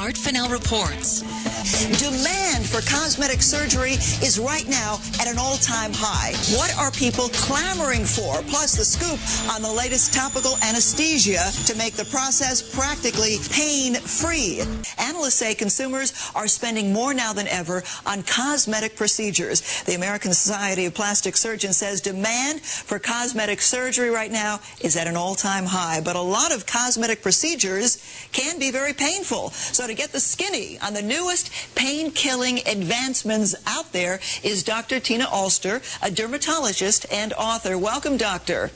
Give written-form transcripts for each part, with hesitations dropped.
Art Fennell reports. Demand for cosmetic surgery is right now at an all-time high. What are people clamoring for? Plus the scoop on the latest topical anesthesia to make the process practically pain-free. Analysts say consumers are spending more now than ever on cosmetic procedures. The American Society of Plastic Surgeons says demand for cosmetic surgery right now is at an all-time high. But a lot of cosmetic procedures can be very painful. So to get the skinny on the newest pain-killing advancements out there is Dr. Tina Alster, a dermatologist and author. Welcome, doctor.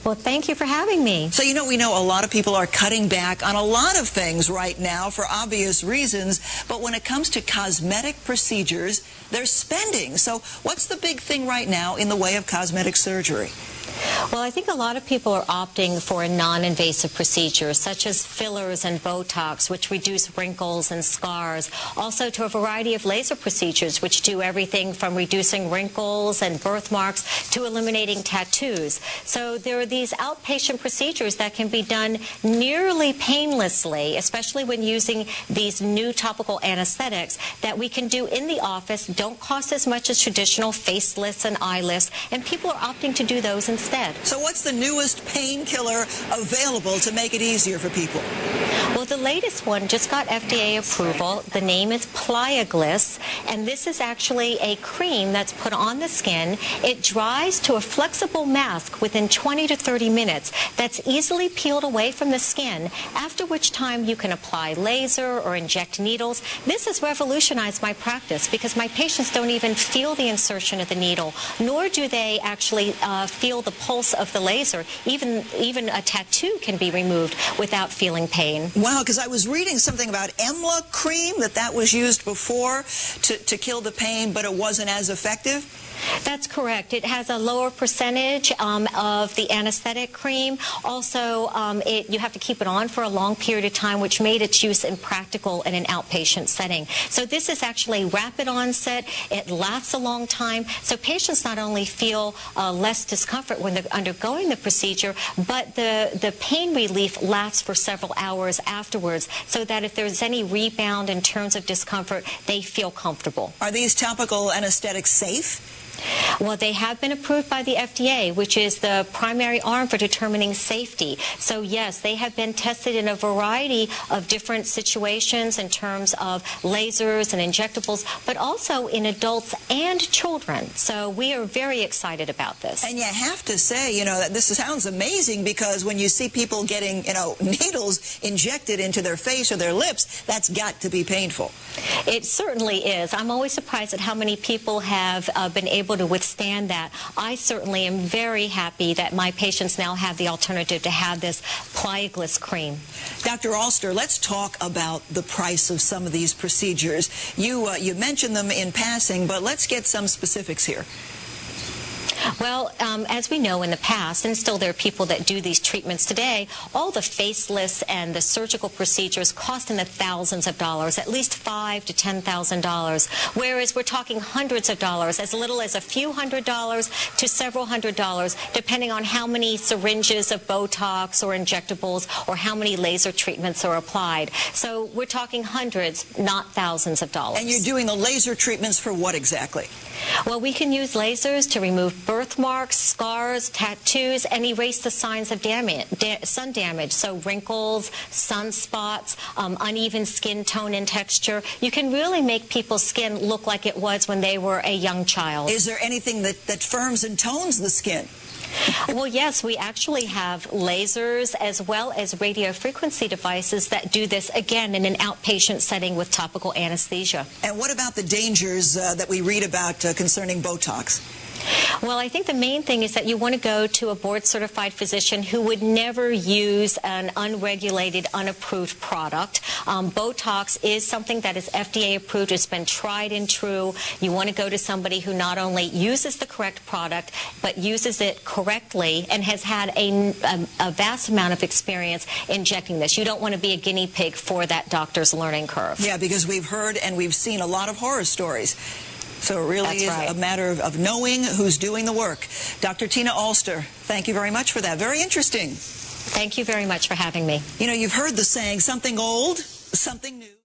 Well, thank you for having me. So, we know a lot of people are cutting back on a lot of things right now for obvious reasons, but when it comes to cosmetic procedures, they're spending. So what's the big thing right now in the way of cosmetic surgery? Well, I think a lot of people are opting for non-invasive procedures, such as fillers and Botox, which reduce wrinkles and scars. Also to a variety of laser procedures, which do everything from reducing wrinkles and birthmarks to eliminating tattoos. So there are these outpatient procedures that can be done nearly painlessly, especially when using these new topical anesthetics that we can do in the office, don't cost as much as traditional face lifts and eye lifts, and people are opting to do those instead. So what's the newest painkiller available to make it easier for people? Well, the latest one just got FDA approval. The name is Pliagliss, and this is actually a cream that's put on the skin. It dries to a flexible mask within 20 to 30 minutes that's easily peeled away from the skin, after which time you can apply laser or inject needles. This has revolutionized my practice because my patients don't even feel the insertion of the needle, nor do they actually feel the pulse of the laser. Even a tattoo can be removed without feeling pain. Wow, because I was reading something about Emla cream, that was used before to kill the pain, but it wasn't as effective. That's correct. It has a lower percentage of the anesthetic cream. Also, you have to keep it on for a long period of time, which made its use impractical in an outpatient setting. So this is actually rapid onset. It lasts a long time. So patients not only feel less discomfort when they're undergoing the procedure, but the pain relief lasts for several hours afterwards, so that if there's any rebound in terms of discomfort, they feel comfortable. Are these topical anesthetics safe? Well, they have been approved by the FDA, which is the primary arm for determining safety. So, yes, they have been tested in a variety of different situations in terms of lasers and injectables, but also in adults and children. So we are very excited about this. And you have to say, that this sounds amazing, because when you see people getting, needles injected into their face or their lips, that's got to be painful. It certainly is. I'm always surprised at how many people have been able to withstand that. I certainly am very happy that my patients now have the alternative to have this Pliagliss cream. Dr. Alster, let's talk about the price of some of these procedures. You mentioned them in passing, but let's get some specifics here. Well, as we know in the past, and still there are people that do these treatments today, all the facelifts and the surgical procedures cost in the thousands of dollars, at least $5,000 to $10,000, whereas we're talking hundreds of dollars, as little as a few $100s to several $100s, depending on how many syringes of Botox or injectables or how many laser treatments are applied. So we're talking hundreds, not thousands of dollars. And you're doing the laser treatments for what exactly? Well, we can use lasers to remove birthmarks, scars, tattoos, and erase the signs of sun damage, so wrinkles, sunspots, uneven skin tone and texture. You can really make people's skin look like it was when they were a young child. Is there anything that firms and tones the skin? Well, yes, we actually have lasers as well as radiofrequency devices that do this, again, in an outpatient setting with topical anesthesia. And what about the dangers that we read about concerning Botox? Well, I think the main thing is that you want to go to a board-certified physician who would never use an unregulated, unapproved product. Botox is something that is FDA approved. It's been tried and true. You want to go to somebody who not only uses the correct product, but uses it correctly and has had a vast amount of experience injecting this. You don't want to be a guinea pig for that doctor's learning curve. Yeah, because we've heard and we've seen a lot of horror stories. So it really is a matter of knowing who's doing the work. Dr. Tina Alster, thank you very much for that. Very interesting. Thank you very much for having me. You know, you've heard the saying, something old, something new.